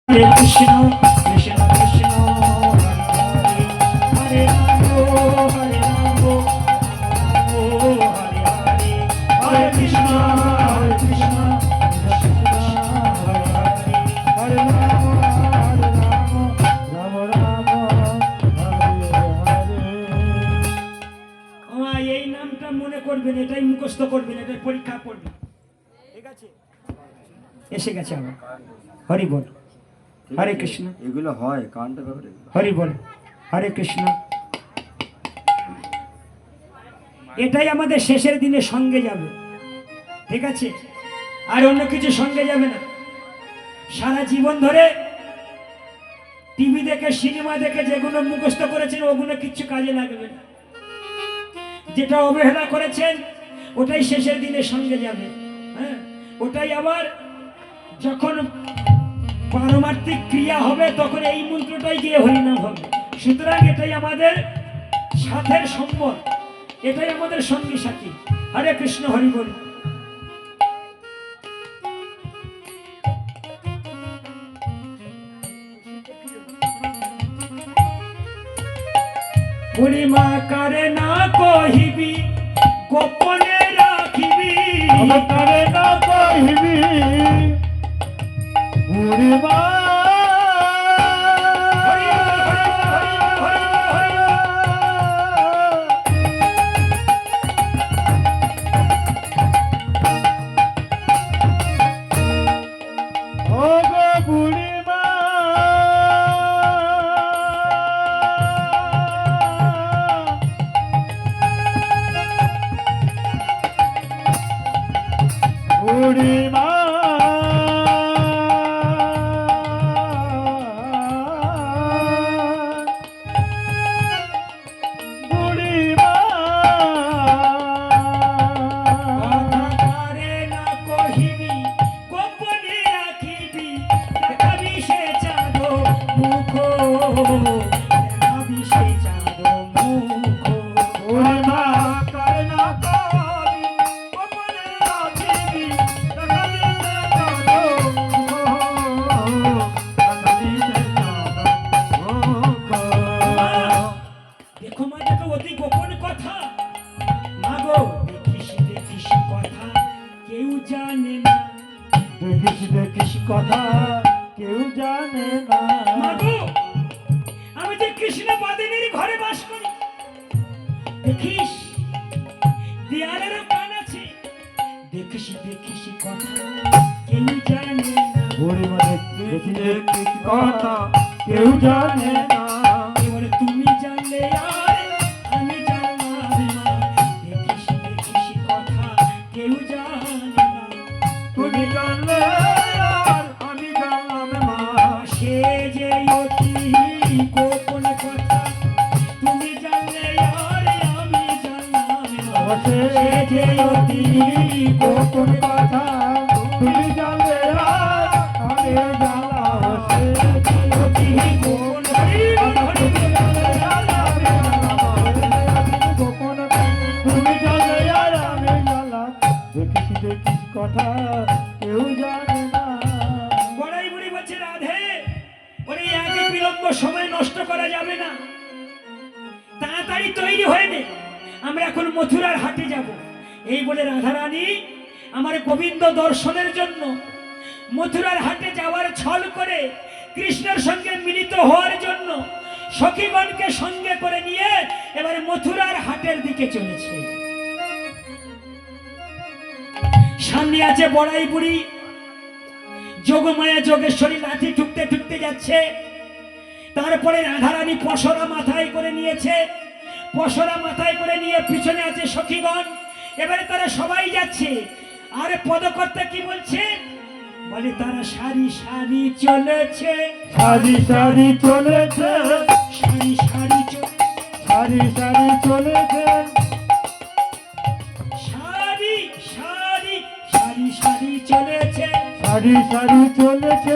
Hare Krishna, Krishna Krishna, Hare Hare, Hare Rama, Hare Hare, Hare Krishna, Krishna Krishna, Hare Hare, Hare Rama, Rama Rama, Hare Hare। এই নামটা মনে করবেন, এটাই মুখস্থ করবেন, এটাই পরীক্ষা করবেন, ঠিক আছে? এসে গেছে আমার হরি বল। হরে কৃষ্ণ, এগুলো হয় কানটা ব্যাপারে। হরি বল, হরে কৃষ্ণ। এটাই আমাদের শেষের দিনে সঙ্গে যাবে, ঠিক আছে? আর অন্য কিছু সঙ্গে যাবে না। সারা জীবন ধরে টিভি দেখে, সিনেমা দেখে যেগুলো মুখস্থ করেছেন ওগুলো কিচ্ছু কাজে লাগবে না। যেটা অবহেলা করেছেন ওটাই শেষের দিনে সঙ্গে যাবে। হ্যাঁ, ওটাই আবার যখন পারমার্থিক ক্রিয়া হবে তখন এই মন্ত্রটাই গিয়ে হরিনাম হবে। সুতরাং এটাই আমাদের সাথের সম্বল, এটাই আমাদের সঙ্গী সাথী। হরে কৃষ্ণ, হরি বল। বুড়িমা কারে না কহিবি, গোপনে রাখিবি, কারে না কহিবি বুড়িমা, ও গো বুড়িমা, বুড়িমা কথা কেউ জানে না। মাগো, আমি যে কৃষ্ণ বাদিনীর ঘরে বাস করি, দেখিস দেয়ালেরও কান আছে, দেখিস দেখিস কথা কেউ জানে না। বুড়িমা দেখিস দেখিস কথা কেউ জানে না। এবারে তুমি জানলে আর আমি জানলাম না, দেখিস দেখিস কথা কেউ জানে না। তুমি জানলে সে যে অতি গোপন কথা, তুমি জানলে আর আমি জানলাম না। সে যে অতি গোপন কথা, তুমি জানলে আর আমি জানলাম। সে যে অতি গোপন গোপন তুমি জানলে আর আমি জানলাম। দেখিস দেখিস কথা কেউ জানে না। বড়াই বুড়ি বলছে, রাধে ওরে আগে বিলম্ব সময় নষ্ট করা যাবে না, তাড়াতাড়ি তৈরি হয়ে নে, আমরা এখন মথুরার হাটে যাব। এই বলে রাধারানী আমার গোবিন্দ দর্শনের জন্য মথুরার হাটে যাওয়ার ছল করে কৃষ্ণের সঙ্গে মিলিত হওয়ার জন্য সখীগণকে সঙ্গে করে নিয়ে এবারে মথুরার হাটের দিকে চলেছে। সামনে আছে বড়াই বুড়ি, যোগমায়া যোগেশ্বরী লাঠি ঠুকতে ঠুকতে যাচ্ছে। তারপরে রাধারানী পসরা মাথায় করে নিয়েছে, পসরা মাথায় করে নিয়ে পিছনে আছে সখীগণ। এবারে তারা সবাই যাচ্ছে। আর পদকর্তা কি বলছে? বলে তারা সারি সারি চলেছে, সারি সারি চলেছে, সারি সারি সারি সারি চলেছে, সারি সারি সারি সারি চলেছে, সারি সারি চলেছে,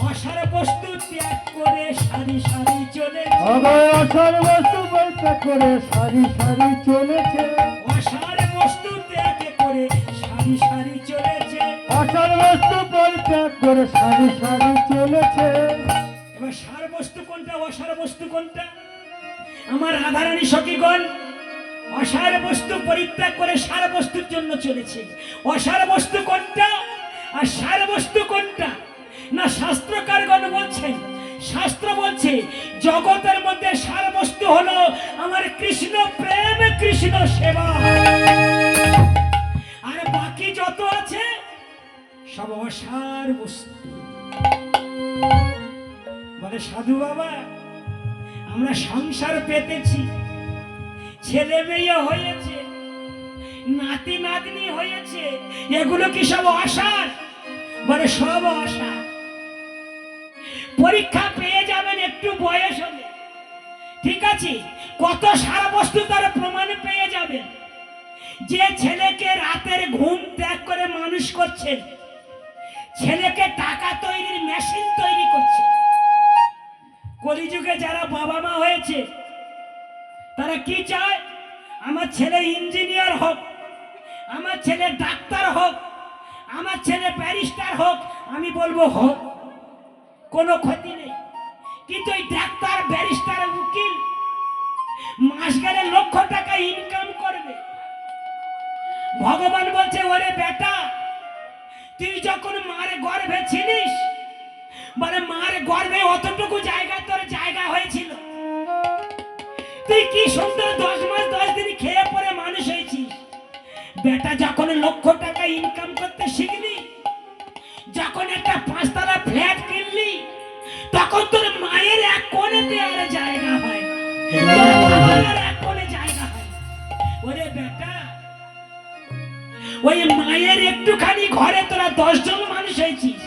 অসার বস্তু ত্যাগ করে সারি সারি চলেছে, আবার অসার বস্তু পরিত্যাগ করে সারি সারি চলেছে, অসার বস্তু ত্যাগ করে সারি সারি চলেছে, অসার বস্তু ত্যাগ করে সারি সারি চলেছে। এবার সার বস্তু কোনটা, অসার বস্তু কোনটা? আমার রাধারানী সখীগণ অসার বস্তু পরিত্যাগ করে সার বস্তুর জন্য চলেছে। অসার বস্তু কোনটা আর সার বস্তু কোনটা? না, শাস্ত্রকারগণ বলছেন, শাস্ত্র বলছে জগতের মধ্যে সার বস্তু হলো আমার কৃষ্ণ প্রেম, কৃষ্ণ সেবা। আর বাকি যত আছে সব অসার বস্তু। বলে সাধু বাবা, আমরা সংসার পেতেছি, ছেলে মেয়ে হয়েছে, নাতি নাতনি হয়েছে, এগুলো কি সব অসার? বলে সব অসার। পরীক্ষা পেয়ে যাবেন একটু বয়স হলে, ঠিক আছে? কত সারা বস্তু তার প্রমাণ পেয়ে যাবেন। যে ছেলেকে রাতের ঘুম ত্যাগ করে মানুষ করছেন, ছেলেকে টাকা তৈরির মেশিন তৈরি করছে। কলিযুগে যারা বাবা মা হয়েছে তারা কি চায়? আমার ছেলে ইঞ্জিনিয়ার হোক, আমার ছেলে ডাক্তার হোক, আমার ছেলে ব্যারিস্টার হোক। আমি বলবো হোক, কোনো ক্ষতি নেই। কিন্তু এই ডাক্তার, ব্যারিস্টার, উকিল মাস গেলে লক্ষ টাকা ইনকাম করবে। ভগবান বলছে, ওরে বেটা, তুই যখন মার গর্ভে ছিলিস, মানে মার গর্ভে অতটুকু জায়গা তোর জায়গা হয়েছিল, তুই কি সুন্দর 10 মাস 10 দিন খেয়ে পরে মানুষ হয়েছিস। বেটা, যখন লক্ষ টাকা ইনকাম করতে শিখলি, যখন একটা 5 তলা ফ্ল্যাট কিনলি, তখন তোর মায়ের এক কোণেতে আর জায়গা হয় না, তোর বাবার এক কোণে জায়গা হয় না। ওরে বেটা, ওই মায়ের একটুখানি ঘরে তোরা 10 জন মানুষ হয়েছিস,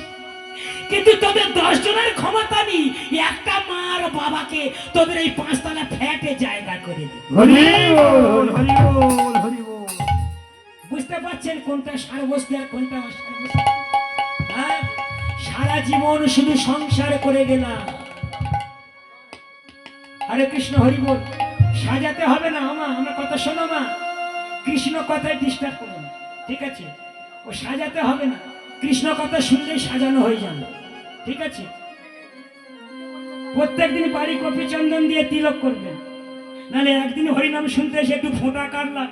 কিন্তু তোদের 10 জনের ক্ষমতা নেই একটা মা আর বাবাকে তোদের এই 5 তলা ফ্ল্যাটে জায়গা করে দে। হরি বল, হরি বল, হরি বল। বুঝতে পারছেন কোনটা সার বস্তু আর কোনটা অসার বস্তু? হ্যাঁ, সারা জীবন শুধু সংসার করে গেলাম। হরে কৃষ্ণ, হরি বল। সাজাতে হবে না আমা, আমার কথা শোনো মা, কৃষ্ণ কথায় ডিস্টার্ব করো না, ঠিক আছে? ও সাজাতে হবে না, কৃষ্ণ কথা শুনলেই সাজানো হয়ে যাবে, ঠিক আছে? প্রত্যেকদিন বাড়ি কপি চন্দন দিয়ে তিলক করবেন, নাহলে একদিন হরিনাম শুনতে এসে একটু ফোঁটা কাটলাম,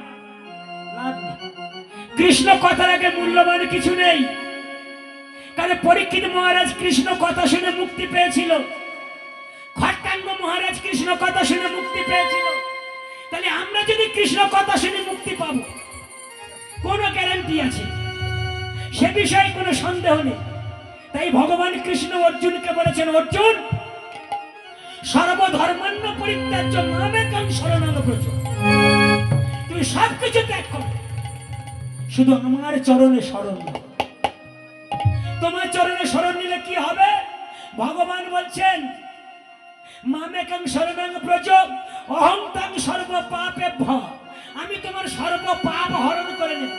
লাভ নেই। কৃষ্ণ কথার আগে মূল্যবান কিছু নেই। কারণ পরীক্ষিত মহারাজ কৃষ্ণ কথা শুনে মুক্তি পেয়েছিল, খট্টাঙ্গ মহারাজ কৃষ্ণ কথা শুনে মুক্তি পেয়েছিল। তাহলে আমরা যদি কৃষ্ণ কথা শুনে মুক্তি পাবো, কোনো গ্যারান্টি আছে? সে বিষয়ে কোনো সন্দেহ নেই। তাই ভগবান কৃষ্ণ অর্জুনকে বলেছেন, অর্জুন, সর্বধর্মান্য পরিত্যাজ্য মামেকং শরণং ব্রজ। তুমি সবকিছু ত্যাগ করো, শুধু আমার চরণে শরণ নাও। তোমার চরণে শরণ নিলে কি হবে? ভগবান বলছেন, মামেকং শরণং ব্রজ অহং তং সর্ব পাপেভ্য। আমি তোমার সর্ব পাপ হরণ করে নেব,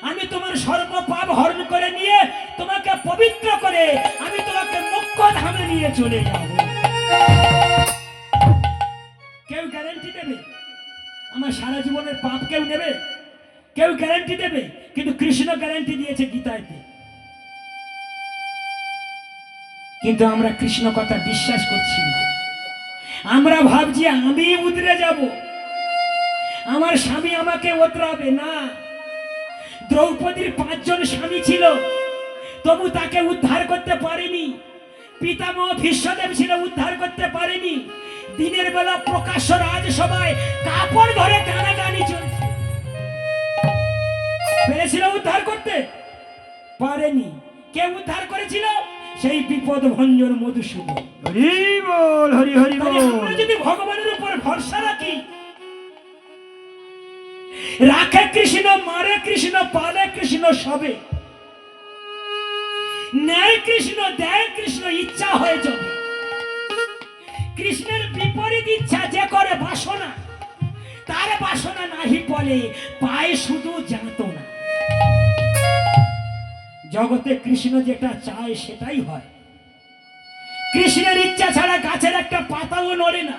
আমি তোমার সর্ব পাপ হরণ করে নিয়ে তোমাকে পবিত্র করে আমি তোমাকে মুক্ত ধামে নিয়ে চলে যাব। কেউ গ্যারান্টি দেবে? আমার সারা জীবনের পাপ কেউ নেবে? কেউ গ্যারান্টি দেবে? কিন্তু কৃষ্ণ গ্যারান্টি দিয়েছে গীতাতে। কিন্তু আমরা কৃষ্ণ কথা বিশ্বাস করছি না। আমরা ভাবছি আমি উতরে যাব, আমার স্বামী আমাকে ওতরাবে না। দ্রৌপদীর 5 জন স্বামী ছিল, তবু তাকে উদ্ধার করতে পারেনি। পিতামহ ভীষ্মদেব ছিল, উদ্ধার করতে পারেনি। দিনের বেলা প্রকাশ্য রাজসভায় কাপড় ধরে টানাটানি চলছে, পেরেছিল উদ্ধার করতে? পারেনি। কে উদ্ধার করেছিল? সেই বিপদ ভঞ্জন মধুসূদন। হরি বল, হরি হরি বল। আমরা যদি ভগবানের উপর ভরসা রাখি, রাখে কৃষ্ণ, মারে কৃষ্ণ, পালে কৃষ্ণ, সবে নেয় কৃষ্ণ, দেয় কৃষ্ণ, ইচ্ছা হয়ে যাবে। কৃষ্ণের বিপরীত ইচ্ছা যে করে বাসনা, তার বাসনা নাহি বলে, পায় শুধু জানত না। জগতে কৃষ্ণ যেটা চায় সেটাই হয়। কৃষ্ণের ইচ্ছা ছাড়া গাছের একটা পাতাও নড়ে না।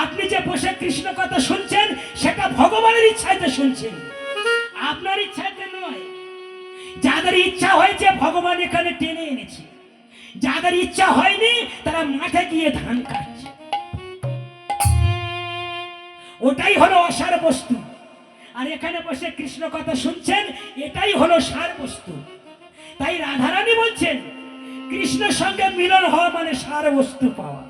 আপনি যে বসে কৃষ্ণ কথা শুনছেন, সেটা ভগবানের ইচ্ছাতে শুনছেন, আপনার ইচ্ছাতে নয়। যাদের ইচ্ছা হয়েছে ভগবান এখানে টেনে এনেছে, যাদের ইচ্ছা হয়নি তারা মাঠে গিয়ে ধান কাটছে। ওটাই হলো অসার বস্তু। আর এখানে বসে কৃষ্ণ কথা শুনছেন, এটাই হলো সার বস্তু। তাই রাধারানী বলছেন কৃষ্ণের সঙ্গে মিলন হওয়া মানে সার বস্তু পাওয়া।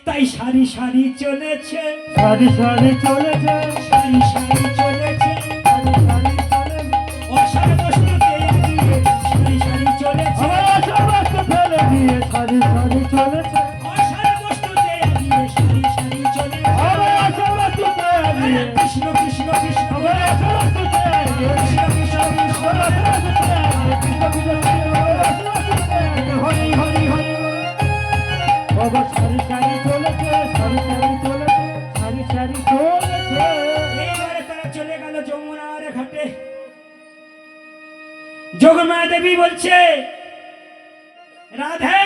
তাই সারি সারি চলেছে, সারি সারি চলেছে, সারি সারি চলেছে, সারি সারি চলেছে, অসার বস্তুতে এগিয়ে সারি সারি চলেছে, আমার আশা বাস্তু ফেলে দিয়ে সারি সারি চলেছে, অসার বস্তুতে এগিয়ে সারি সারি চলেছে। আমার আশা বাস্তু ফেলে দিয়ে, কৃষ্ণ কৃষ্ণ কৃষ্ণ, আমার আশা বাস্তু ফেলে দিয়ে, কৃষ্ণ কৃষ্ণ কৃষ্ণ, আমার আশা বাস্তু ফেলে দিয়ে, কৃষ্ণ কৃষ্ণ কৃষ্ণ, আমার আশা বাস্তু ফেলে দিয়ে, হরি হরি হরি বল। বাবা সারি সারি চলেছে, সারি সারি চলেছে, সারি সারি চলেছে। এইবারে তারা চলে গেল যমুনার ঘাটে। যোগমা দেবী বলছে, রাধে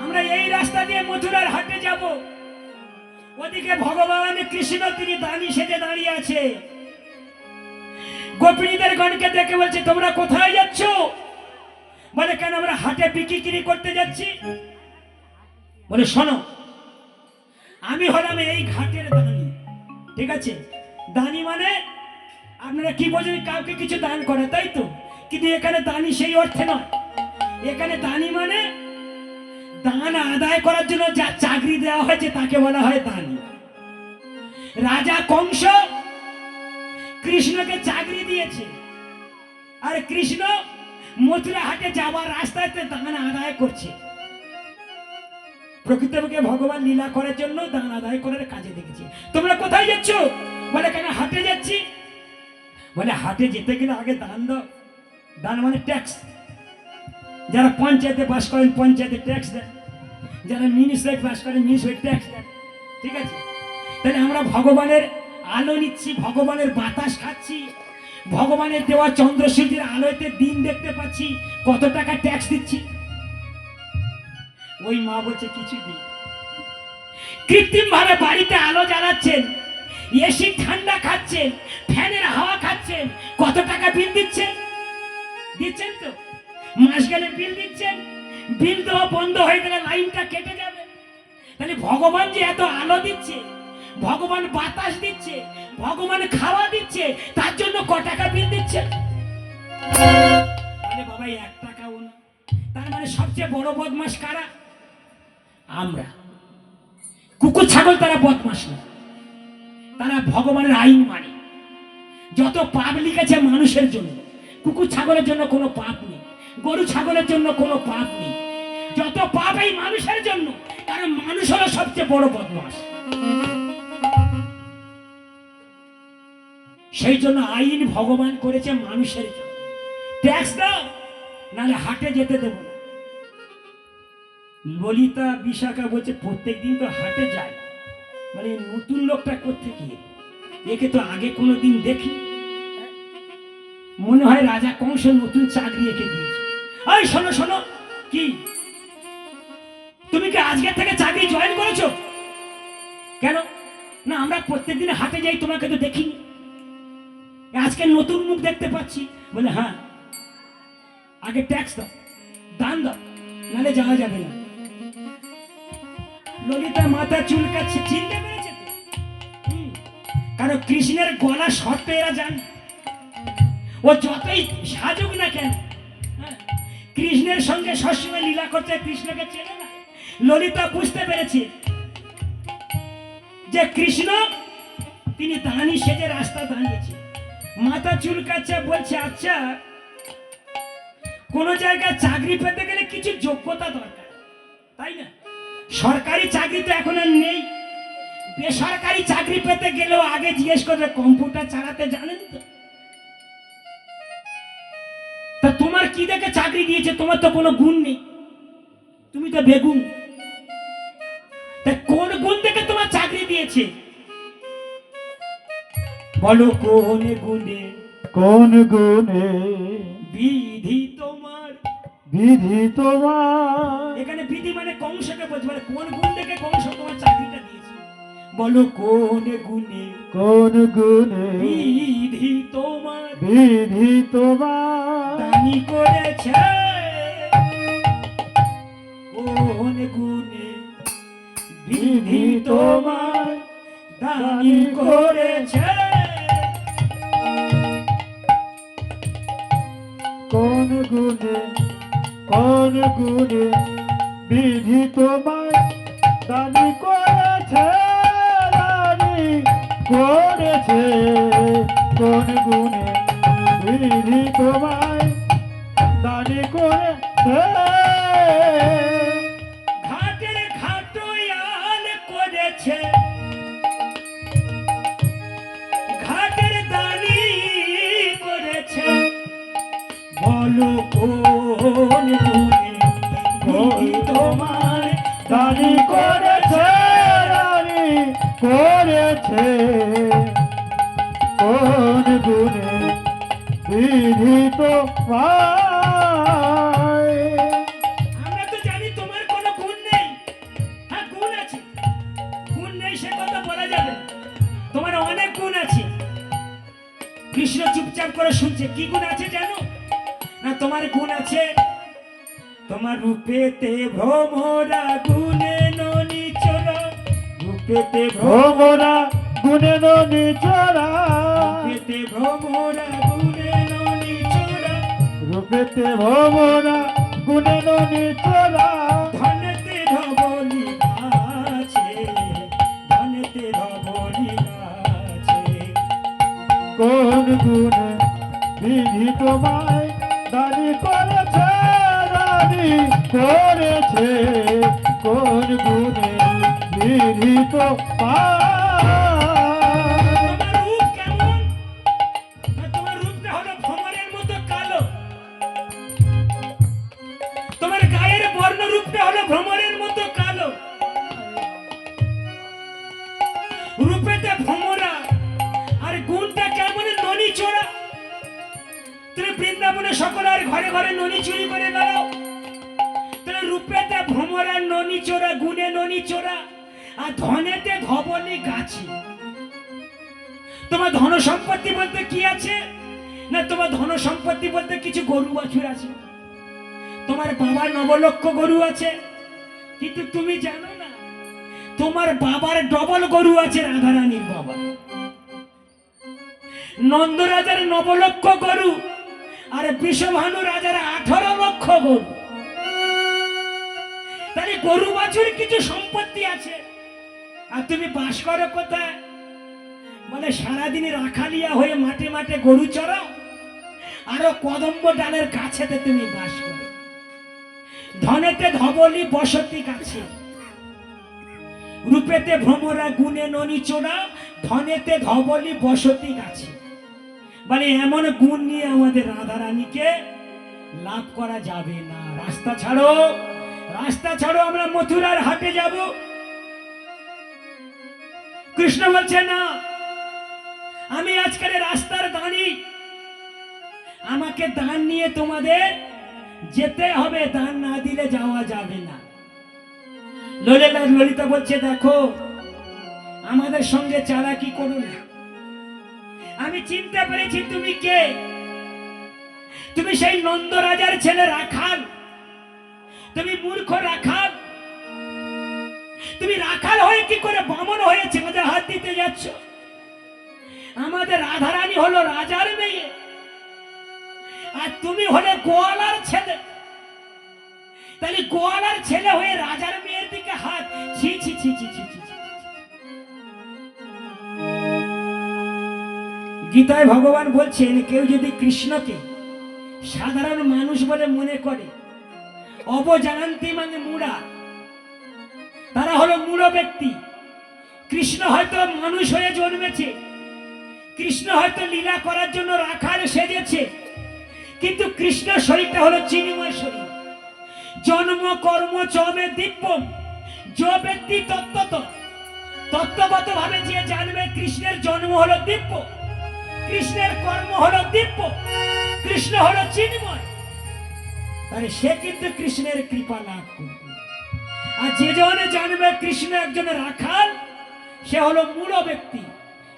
আমরা এই রাস্তা দিয়ে মথুরার হাটে যাব। ওদিকে ভগবান কৃষ্ণ তিনি দানি সেজে দাঁড়িয়ে আছে। গোপিনীদের গণকে দেখে বলছে, তোমরা কোথায় যাচ্ছ? বলে, কেন আমরা হাটে বিক্রি করতে যাচ্ছি। বলে, শোনো, আমি হলাম এই ঘাটের দানি, ঠিক আছে? দানি মানে আপনারা কি বোঝেন, কাউকে কিছু দান করে, তাই তো? কিন্তু এখানে দানি সেই অর্থে নয়। এখানে দানি মানে দান আদায় করার জন্য যা চাকরি দেওয়া হয়েছে তাকে বলা হয় দানি। রাজা কংস কৃষ্ণকে চাকরি দিয়েছে, আর কৃষ্ণ মথুরা হাটে যাওয়ার রাস্তাতে দান আদায় করছে। প্রকৃতপক্ষে ভগবান লীলা করার জন্য দান আদায় করার কাজে দেখেছে। তোমরা কোথায় যাচ্ছ? বলে, কেন হাটে যাচ্ছি। বলে, হাটে যেতে গেলে আগে দান দাও। দান মানে ট্যাক্স। যারা পঞ্চায়েতে বাস করেন পঞ্চায়েতে ট্যাক্স দেন, যারা মিউনিসিপ্যালিটি বাস করেন মিউনিসিপ্যালিটি ট্যাক্স দেন, ঠিক আছে? তাহলে আমরা ভগবানের আলো নিচ্ছি, ভগবানের বাতাস খাচ্ছি, ভগবানের দেওয়া চন্দ্র সূর্যের আলোতে দিন দেখতে পাচ্ছি, কত টাকা ট্যাক্স দিচ্ছি? ওই মা বলছে কিছু দিই। কৃত্রিম ভাবে বাড়িতে আলো জ্বালাচ্ছেন, এসি ঠান্ডা খাচ্ছেন, ফ্যানের হাওয়া খাচ্ছেন, কত টাকা বিল দিচ্ছেন? দিচ্ছেন তো? মাস গেলে বিল দিচ্ছেন, বিল দেওয়া বন্ধ হয়ে গেলে লাইনটা কেটে যাবে। তাহলে ভগবান যে এত আলো দিচ্ছে, ভগবান বাতাস দিচ্ছে, ভগবান খাওয়া দিচ্ছে, তার জন্য ক টাকা বিল দিচ্ছে? মানে বাবা 1 টাকাও না। তার মানে সবচেয়ে বড় বদমাস কারা? আমরা। কুকুর ছাগল তারা বদমাস না, তারা ভগবানের আইন মানে। যত পাপ লিখেছে মানুষের জন্য, কুকুর ছাগলের জন্য কোনো পাপ নেই, গরু ছাগলের জন্য কোনো পাপ নেই। যত পাপ এই মানুষের জন্য, কারণ মানুষ হলো সবচেয়ে বড় বদমাস। সেই জন্য আইন ভগবান করেছে মানুষের জন্য। ট্যাক্স দাও, নাহলে হাটে যেতে দেবো না। ললিতা বিশাখা বলছে, প্রত্যেকদিন তো হাটে যায়, মানে নতুন লোকটা করতে গিয়ে একে তো আগে কোনোদিন দেখি। মনে হয় রাজা কংস নতুন চাকরি একে দিয়েছে। এই শোনো শোনো, কি তুমি কি আজকে থেকে চাকরি জয়েন করেছো? কেন না, আমরা প্রত্যেকদিন হাটে যাই, তোমাকে তো দেখিনি, আজকে নতুন মুখ দেখতে পাচ্ছি। বলে, হ্যাঁ, আগে ট্যাক্স দাও, দান দাও, নাহলে যাওয়া যাবে না। ললিতা মাথা চুলকাচ্ছে, চিনতে পেরেছে তো? কারণ কৃষ্ণের গলা শর্ত এরা জানে। ও যতই সাজুক না কেন, কৃষ্ণের সঙ্গে সবসময় লীলা করছে, কৃষ্ণকে চেনে না। ললিতা বুঝতে পেরেছে যে কৃষ্ণ তিনি দানি সেজে রাস্তা দাঁড়িয়েছে। মাথা চুলকাচ্ছে, বলছে, আচ্ছা কোন জায়গায় চাকরি পেতে গেলে কিছু যোগ্যতা দরকার, তাই না? সরকারি চাকরি তো এখন আর নেই। বেসরকারি চাকরি পেতে গেলেও আগে জিজ্ঞেস করবে কম্পিউটার চালাতে জানেন তো? তা তোমার কি দেখে চাকরি দিয়েছে? তোমার তো কোনো গুণ নেই, তুমি তো বেগুন। তা কোন গুণ দেখে তোমার চাকরি দিয়েছে? বলো কোন গুণে, কোন গুণে বিধি তোমার, বিধি তোমার। এখানে বিধি মানে কংসকে বলছে, মানে কোন গুণ দেখে কংস তোমার চাকরিটা দিয়েছে? বলো কোন গুণে কোন গুণে বিধি তোমার বিধি তোমার দানি করেছে, কোন গুণে বিধি তোমার দানি করেছে, কোন গুণে বিধি তোমার দানি করেছে, দানি করেছে, কোন গুণে বিধি তোমার দানি করেছে, ঘাটের ঘাটোয়াল করেছে, ঘাটের দানি করেছে, বলো কোন গুণে বিধি তোমার দানি করেছে, দানি করেছে, কোন গুণে বিধি তোমার। আমরা তো জানি তোমার কোনো গুণ নেই। হ্যাঁ, গুণ আছে, গুণ নেই সে কথা বলা যাবে না। তোমার অনেক গুণ আছে। কৃষ্ণ চুপচাপ করে শুনছে, কি গুণ আছে জানো না? তোমার গুণ আছে, তোমার রূপেতে ভ্রমরা গুণে ননি চোরা, রূপেতে ভ্রমরা গুণে ননি চোরা, রূপেতে ভ্রমরা গুণে ননি চোরা, রূপেতে ভ্রমরা গুণে ননি চোরা, ধনেতে ধবলি আছে, ধনেতে ধবলি আছে, কোন গুণে বিধি তোমায় দানি করেছে, দানি করেছে, কোন গুণে বিধি তোমায়। তোমার রূপ কেমন? না, তোমার রূপটা হলো ভ্রমরের মতো কালো। তোমার গায়ের বর্ণ রূপটা হলো ভ্রমরের মতো কালো। রূপেতে ভ্রমরা, আর গুণটা কেমন? ননি চোরা। তুমি বৃন্দাবনে সকলের ঘরে ঘরে ননি চুরি করে বেড়াও। তুমি রূপেতে ভ্রমরা, ননি চোরা, গুণে ননি চোরা, আর ধনেতে ধবলি গাছি। তোমার ধন সম্পত্তি বলতে কি আছে? না, তোমার ধন সম্পত্তি বলতে কিছু গরু বাছুর আছে। তোমার বাবার 9 লক্ষ গরু আছে, কিন্তু তুমি জানো না তোমার বাবার ডবল গরু আছে রাধারানীর বাবা। নন্দ রাজার 9 লক্ষ গরু, আর বৃষভানু রাজার 18 লক্ষ গরু। তাহলে গরু বাছুর কিছু সম্পত্তি আছে, আর তুমি বাস করো কোথায়? বলে সারাদিন রাখালিয়া হয়ে মাঠে মাঠে গরু চড়াও, আরো কদম্ব ডালের কাছেতে তুমি বাস করো। ধনেতে ধবলি বসতি কাছে, রূপেতে ভ্রমরা গুণে ননি চোরা, ধনেতে ধবলি বসতি কাছে। মানে এমন গুণ নিয়ে আমাদের রাধারানীকে লাভ করা যাবে না। রাস্তা ছাড়ো, রাস্তা ছাড়ো, আমরা মথুরার হাটে যাব। কৃষ্ণ বলছে না, আমি আজকের রাস্তার দানি, আমাকে দান নিয়ে তোমাদের যেতে হবে, দান না দিলে যাওয়া যাবে না। ললিতা বলছে, দেখো আমাদের সঙ্গে চালাকি করো না, আমি চিনতে পেরেছি তুমি কে। তুমি সেই নন্দ রাজার ছেলে রাখাল, তুমি মূর্খ রাখাল। তুমি রাখাল হয়ে কি করে বামন হয়ে চাঁদে হাত দিতে যাচ্ছ? আমাদের রাধারানী হলো রাজার মেয়ে, আর তুমি হলে গোয়ালার ছেলে। তাহলে গোয়ালার ছেলে হয়ে রাজার মেয়ের দিকে হাত, ছি ছি ছি ছি ছি ছি। গীতায় ভগবান বলছেন, কেউ যদি কৃষ্ণকে সাধারণ মানুষ বলে মনে করে, অবজানান্তি মানে মূঢ়া, তারা হলো মূঢ় ব্যক্তি। কৃষ্ণ হয়তো মানুষ হয়ে জন্মেছে, কৃষ্ণ হয়তো লীলা করার জন্য রাখাল সেজেছে, কিন্তু কৃষ্ণের শরীরটা হলো চিন্ময় শরীর। জন্ম কর্ম চবে দিব্যম, যে ব্যক্তি তত্ত্বগত ভাবে যে জানবে কৃষ্ণের জন্ম হলো দিব্য, কৃষ্ণের কর্ম হলো দিব্য, কৃষ্ণ হলো চিন্ময়, তাহলে সে কিন্তু কৃষ্ণের কৃপা লাভ করবে। আর যে জনে জানবে কৃষ্ণ একজন রাখাল, সে হলো মূল ব্যক্তি,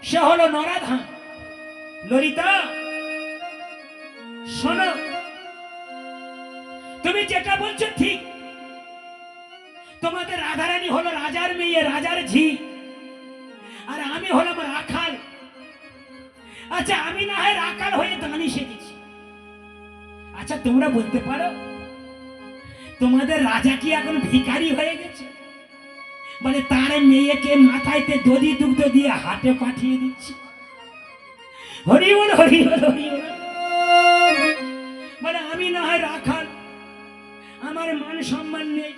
সে হলো নরাধাম। ললিতা শোনো, তুমি যেটা বলছো ঠিক। তোমাদের রাধারানী হলো রাজার মেয়ে, রাজার ঝি, আর আমি হলাম রাখাল। আচ্ছা, আমি না হয় রাখাল হয়ে দানি সেজেছি। আচ্ছা, তোমরা বলতে পারো তোমাদের রাজা কি এখন ভিখারি হয়ে গেছে? মানে তার মেয়েকে মাথায়তে দধি দুগ্ধ দিয়ে হাটে পাঠিয়ে দিচ্ছে। হরি বল, হরি বল, হরি বল। মানে আমি না হয় রাখাল, আমার মান সম্মান নেই,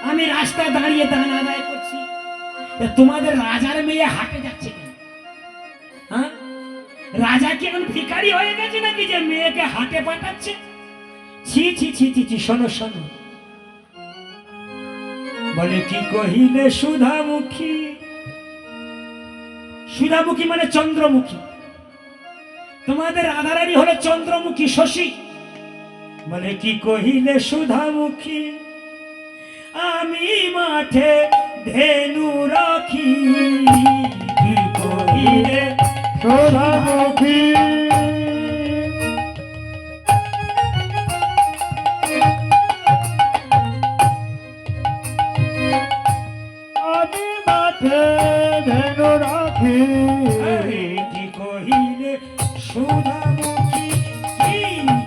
আমি রাস্তায় দাঁড়িয়ে দান আদায় করছি, তোমাদের রাজার মেয়ে হাটে যাচ্ছে কেন? হ্যাঁ, রাজা কি এখন ভিখারি হয়ে গেছে নাকি যে মেয়েকে হাটে পাঠাচ্ছে? ছি ছি ছি ছি ছি। শোনো শোনো, বলে কি কহিলে সুধামুখী। সুধামুখী মানে চন্দ্রমুখী। তোমাদের রাধারানী হলো চন্দ্রমুখী, শশী। বলে কি কহিলে সুধামুখী, আমি মাঠে ধেনু রাখি। কি কহিলে সুধামুখী, আমি মাঠে ধেনু রাখি। কি কহিলে সুধামুখী, কি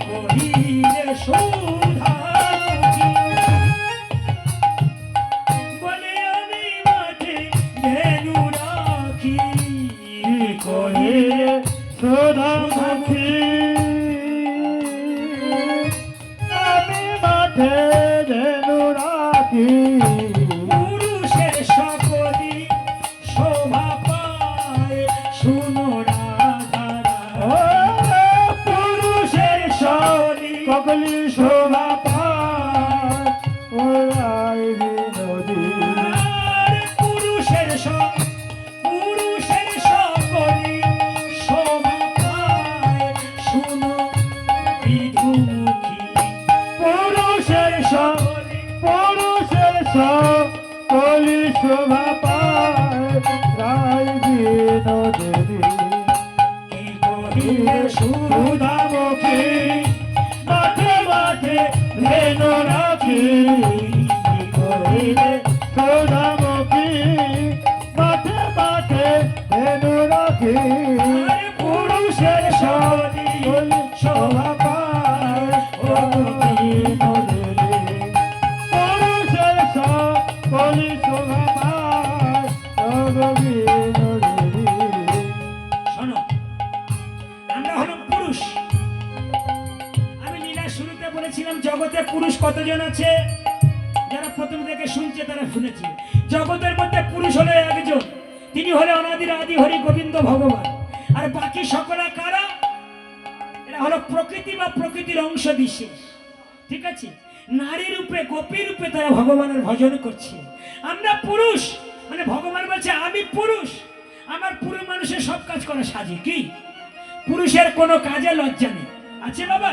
কহিলে সুধামুখী। বলে আমি মাঠে ধেনু রাখি। কি কহিলে সুধামুখী, আমি মাঠে ধেনু রাখি। পুরুষের সকলি শোভা পায়, শুনো রাধারানী। ও পুরুষের সকলি সকলি শোভা পায়, ওরাই বিনোদী। আর পুরুষের সকলি শোভা পায়, শুনো বিধুমুখী। পুরুষের সকলি পুরুষের সকলি শোভা পায়, রায় বিনোদিনী। কি কহিলে সুধামুখী, মাঠে মাঠে ধেনু রাখি। কি কহিলে সুধামুখী, মাঠে মাঠে ধেনু রাখি। আর পুরুষের সকলি শোভা পায়, ও বিনোদিনী। পুরুষের সকলি শোভা পায়, ও বিনোদিনী। শোনো, আমরা হলাম পুরুষ। আমি লীলার শুরুতে বলেছিলাম জগতে পুরুষ কতজন আছে। যারা প্রথম থেকে শুনছে তারা শুনেছে। জগতের মধ্যে পুরুষ হলো একজন, তিনি হলে অনাদির আদি হরি গোবিন্দ ভগবান। আর বাকি সকলে কারা? এরা হলো প্রকৃতি বা প্রকৃতির অংশ বিশেষ। ঠিক আছে, নারী রূপে গোপী রূপে তারা ভগবানের ভজন করছে। আমরা পুরুষ, মানে ভগবান বলছে আমি পুরুষ, আমার পুরুষ মানুষের সব কাজ করা সাজি। কি পুরুষের কোনো কাজে লজ্জা নেই, আছে বাবা?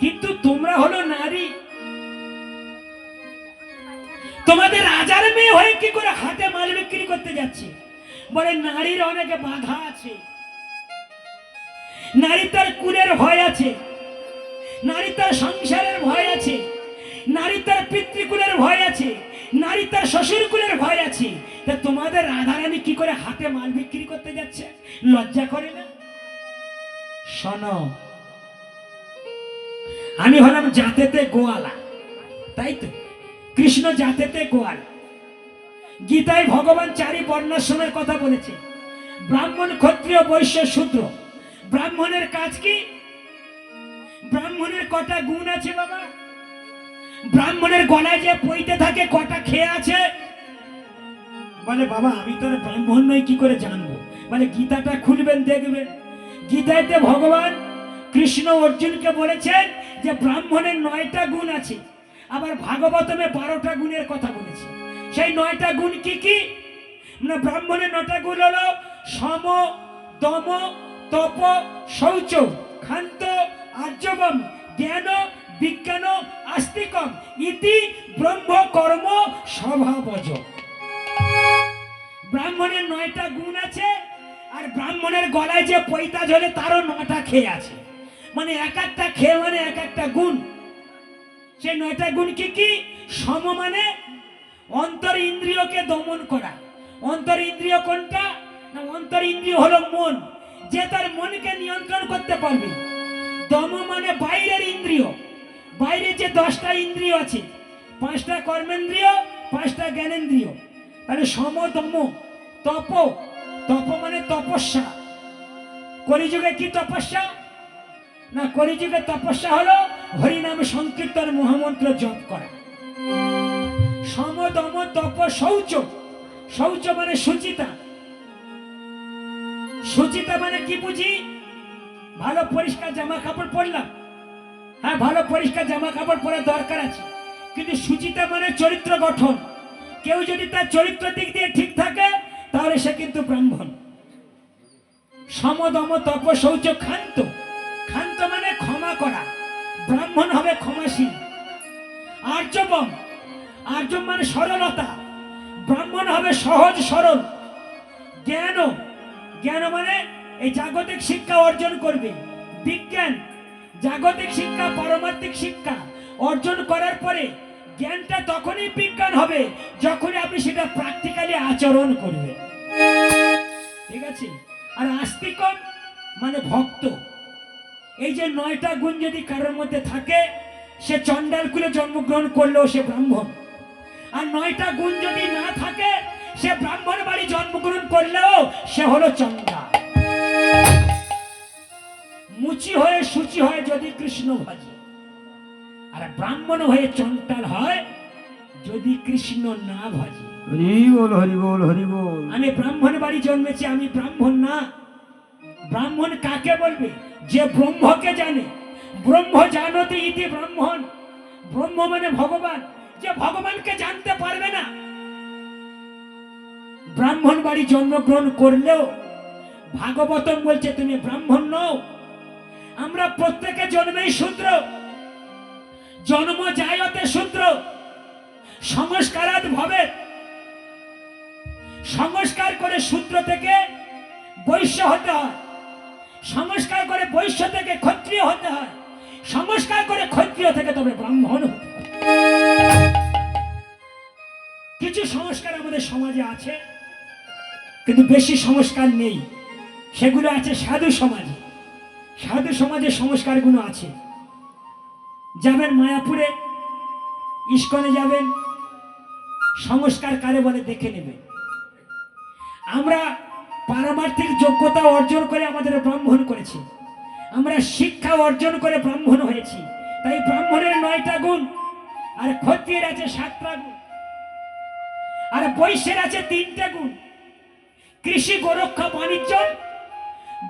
কিন্তু তোমরা হলো নারী, তোমাদের রাজার মেয়ে হয়ে কি করে হাটে মাল বিক্রি করতে যাচ্ছে? বলে নারীর অনেক বাধা আছে, নারী তার কুলের ভয় আছে, নারী তার সংসারের ভয় আছে, নারী তার পিতৃকুলের ভয় আছে, নারী তার শ্বশুর কুলের ভয় আছে। তা তোমাদের রাধারানী কি করে হাতে মাল বিক্রি করতে যাচ্ছে? লজ্জা করে না? শোনো, আমি হলাম জাতেতে গোয়ালা, তাই তো? কৃষ্ণ জাতেতে গোয়াল। গীতায় ভগবান চারি বর্ণাশ্রমের কথা বলেছে, ব্রাহ্মণ, ক্ষত্রিয়, বৈশ্য, শূদ্র। ব্রাহ্মণের কাজ কি? ব্রাহ্মণের কটা গুণ আছে বাবা? ব্রাহ্মণের গলায় যে পইতে থাকে কটা খেয়ে আছে? বলে বাবা আমি তো ব্রাহ্মণ নই, কি করে জানবো? মানে গীতাটা খুলবেন দেখবেন, গীতাতে ভগবান কৃষ্ণ অর্জুনকে বলেছেন যে ব্রাহ্মণের 9টা গুণ আছে। আবার ভাগবতমে 12টা গুণের কথা বলেছে। সেই 9টা গুণ কি কি? মানে ব্রাহ্মণের 9টা গুণ হলো সম, দম, তপ, শৌচ, ক্ষান্ত, আর্জবম, জ্ঞান, বিজ্ঞান, আস্তিকম ইতি ব্রহ্ম কর্ম স্বভাবজ। ব্রাহ্মণের 9টা গুণ আছে, আর ব্রাহ্মণের গলায় যে পৈতা ঝোলে তারও 9টা খেয়ে আছে, মানে এক একটা খেয়ে মানে এক একটা গুণ। সেই 9টা গুণ কি কি? সম মানে অন্তর ইন্দ্রিয়কে দমন করা। অন্তর ইন্দ্রিয় কোনটা? না, অন্তর ইন্দ্রিয় হলো মন, যে তার মনকে নিয়ন্ত্রণ করতে পারবে। দম মানে বাইরের ইন্দ্রিয়, বাইরে যে 10টা ইন্দ্রিয় আছে, 5টা কর্মেন্দ্রিয়, 5টা জ্ঞানেন্দ্রিয়। তাহলে সম দম। তপ, তপ মানে তপস্যা। কলিযুগে কি তপস্যা? না, কলিযুগে তপস্যা হলো হরিনাম সংকীর্তন মহামন্ত্র জপ করা। সম দম তপ শৌচ। শৌচ মানে সুচিতা। সুচিতা মানে কি বুঝি? ভালো পরিষ্কার জামা কাপড় পরলাম, হ্যাঁ ভালো পরিষ্কার জামা কাপড় পরার দরকার আছে, কিন্তু সুচিতা মানে চরিত্র গঠন। কেউ যদি তার চরিত্র দিক দিয়ে ঠিক থাকে তাহলে সে কিন্তু ব্রাহ্মণ। সমদম তপ শৌচ ক্ষান্ত। ক্ষান্ত মানে ক্ষমা করা, ব্রাহ্মণ হবে ক্ষমাশীল। আর্যবম, আর্যম মানে সরলতা, ব্রাহ্মণ হবে সহজ সরল। জ্ঞান, জ্ঞান মানে এই জাগতিক শিক্ষা অর্জন করবে। বিজ্ঞান, জাগতিক শিক্ষা পারমার্থিক শিক্ষা অর্জন করার পরে জ্ঞানটা তখনই বিজ্ঞান হবে যখনই আপনি সেটা প্র্যাকটিক্যালি আচরণ করবে, ঠিক আছে? আর আস্তিকম মানে ভক্ত। এই যে 9টা গুণ যদি কারোর মধ্যে থাকে, সে চণ্ডাল কুলে জন্মগ্রহণ করলেও সে ব্রাহ্মণ। আর 9টা গুণ যদি না থাকে, সে ব্রাহ্মণ বাড়ি জন্মগ্রহণ করলেও সে হলো চণ্ডাল। মুচি হয়ে সূচি হয় যদি কৃষ্ণ ভাজি, আর ব্রাহ্মণ হয়ে চণ্ডাল হয় যদি কৃষ্ণ না ভাজি। হরি বল, হরি বল, হরি বল। আমি ব্রাহ্মণ বাড়ি জন্মেছি, আমি ব্রাহ্মণ না। ব্রাহ্মণ কাকে বলবে? যে ব্রহ্মকে জানে। ব্রহ্ম জানতে ইতি ব্রাহ্মণ। ব্রহ্ম মানে ভগবান, যে ভগবানকে জানতে পারবে না, ব্রাহ্মণ বাড়ি জন্মগ্রহণ করলেও ভাগবতম বলছে তুমি ব্রাহ্মণ নও। আমরা প্রত্যেকে জন্মেই শূদ্র, জন্ম জায়তে শূদ্র, সংস্কারাৎ ভবেৎ। সংস্কার করে শূদ্র থেকে বৈশ্য হতে হয়, সংস্কার করে বৈশ্য থেকে ক্ষত্রিয় হতে হয়, সংস্কার করে ক্ষত্রিয় থেকে তবে ব্রাহ্মণ হতে হয়। কিছু সংস্কার আমাদের সমাজে আছে, কিন্তু বেশি সংস্কার নেই। সেগুলো আছে সাধু সমাজে। সাধু সমাজের সংস্কারগুলো আছে। যাবেন মায়াপুরে, ইস্কনে যাবেন, সংস্কার কারে বলে দেখে নেবেন। আমরা পারমার্থিক যোগ্যতা অর্জন করে আমাদের ব্রাহ্মণ করেছি, আমরা শিক্ষা অর্জন করে ব্রাহ্মণ হয়েছি। তাই ব্রাহ্মণের 9টা গুণ, আর ক্ষত্রিয়ের আছে 7টা গুণ, আর বৈশ্যের আছে 3টে গুণ। কৃষি গোরক্ষা বাণিজ্য,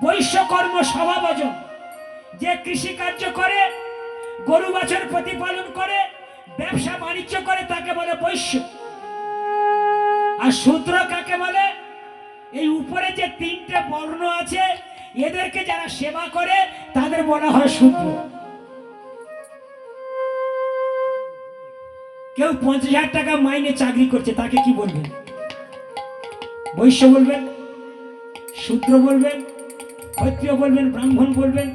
বৈশ্যকর্ম স্বভাবজন। যে কৃষি কার্য করে, গরু বাছুর প্রতিপালন করে, ব্যবসা বাণিজ্য করে, তাকে বলে বৈশ্য। আর শূদ্র কাকে বলে? এই উপরে যে 3টে বর্ণ আছে, এদেরকে যারা সেবা করে তাদের বলা হয় শূদ্র। কেউ 50,000 টাকা মাইনে চাকরি করছে, তাকে কি বলবেন? বৈশ্য বলবেন, শূদ্র বলবেন, ক্ষত্রিয় বলবেন, ব্রাহ্মণ বলবেন?